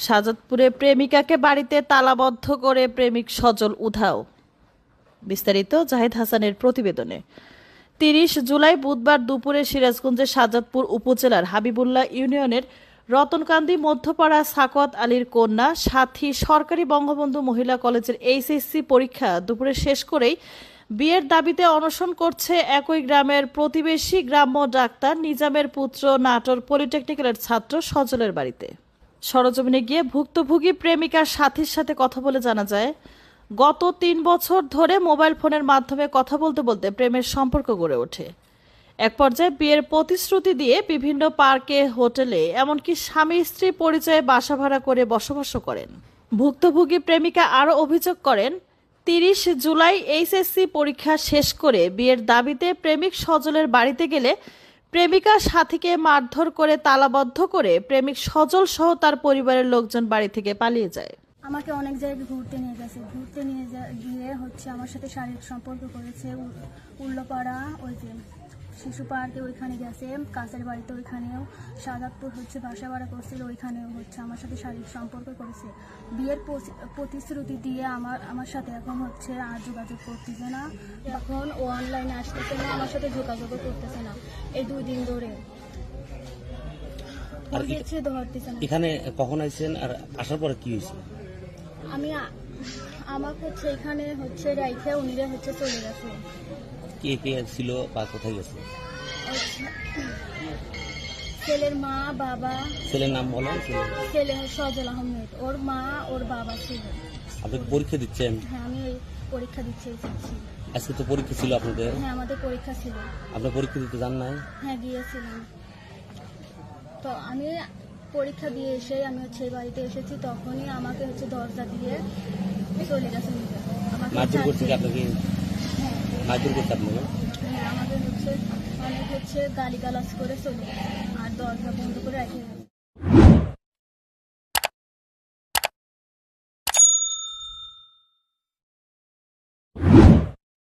শাহজাদপুরে প্রেমিকাকে বাড়িতে তালাবদ্ধ করে প্রেমিক সজল উধাও। বিস্তারিত জাহিদ হাসানের প্রতিবেদনে। ৩০ জুলাই বুধবার দুপুরে সিরাজগঞ্জের শাহজাদপুর উপজেলার হাবিবুল্লাহ ইউনিয়নের রতনকান্দি মধ্যপাড়া সাকওয়াত আলীর কন্যা সাথী সরকারি বঙ্গবন্ধু মহিলা কলেজের এইচএসসি পরীক্ষা দুপুরে শেষ করেই বিয়ের দাবিতে অনশন করছে একই গ্রামের প্রতিবেশী গ্রাম্য ডাক্তার নিজামের পুত্র নাটোর পলিটেকনিক্যালের ছাত্র সজলের বাড়িতে। সরজমিনে গিয়ে ভুক্তভোগী প্রেমিকার সাথীর সাথে কথা বলে জানা যায়, গত ৩ বছর ধরে মোবাইল ফোনের মাধ্যমে কথা বলতে বলতে প্রেমের সম্পর্ক গড়ে ওঠে। এক পর্যায়ে বিয়ের প্রতিশ্রুতি দিয়ে বিভিন্ন পার্কে, হোটেলে, এমনকি স্বামী স্ত্রী পরিচয়ে বাসা ভাড়া করে বসবাস করেন। ভুক্তভোগী প্রেমিকা আরও অভিযোগ করেন, ৩০ জুলাই এইচএসসি পরীক্ষা শেষ করে বিয়ের দাবিতে প্রেমিক সজলের বাড়িতে গেলে প্রেমিকা সাথীকে মারধর করে তালাবদ্ধ করে প্রেমিক সজল সহ তার পরিবারের লোকজন বাড়ি থেকে পালিয়ে যায়। আমাকে অনেক জায়গায় ঘুরতে নিয়ে গেছে, গিয়ে আমার সাথে শারীরিক সম্পর্ক করেছে। উল্লপাড়া, ওই যে শিশু পার্কে ওইখানে গেছে, কাছের বাড়িতে ওইখানেও, শাহজাদপুর বাসা ভাড়া করছিল, ওইখানেও আমার সাথে শারীরিক সম্পর্ক করেছে। বিয়ের প্রতিশ্রুতি দিয়ে আমার সাথে এখন আর যোগাযোগ করতেছে না। এখন ও অনলাইনে আসতেছে না, আমার সাথে যোগাযোগও করতেছে না এই 2 দিন ধরে। এখানে কখন আইছেন আর আসার পরে কি হয়েছে? আমাকে এখানে রাইখে উনিরা চলে গেছে। কে কে ছিল বা কোথায় গেছে? ছেলের মা, বাবা। ছেলের নাম বলেন। ছেলে সজল আহমেদ, ওর মা, ওর বাবা ছিল। আপনি পরীক্ষা দিচ্ছেন? হ্যাঁ, আমি পরীক্ষা দিচ্ছি। আজকে তো পরীক্ষা ছিল আপনাদের? হ্যাঁ, আমাদের পরীক্ষা ছিল। আপনি পরীক্ষা দিতে যান নাই? হ্যাঁ, গিয়েছিলাম। তো আমি পরীক্ষা দিয়ে এসে আমি বাড়িতে এসেছি, তখনই আমাকে দরজা দিয়ে চলে গেছে। মারধর করছে কি আপনাকে? হ্যাঁ, মারধর করছে আপনাকে? হ্যাঁ, আমাদের অনেক গালিগালাজ করে চলে গেছে আর দরজা বন্ধ করে রেখে গেছে।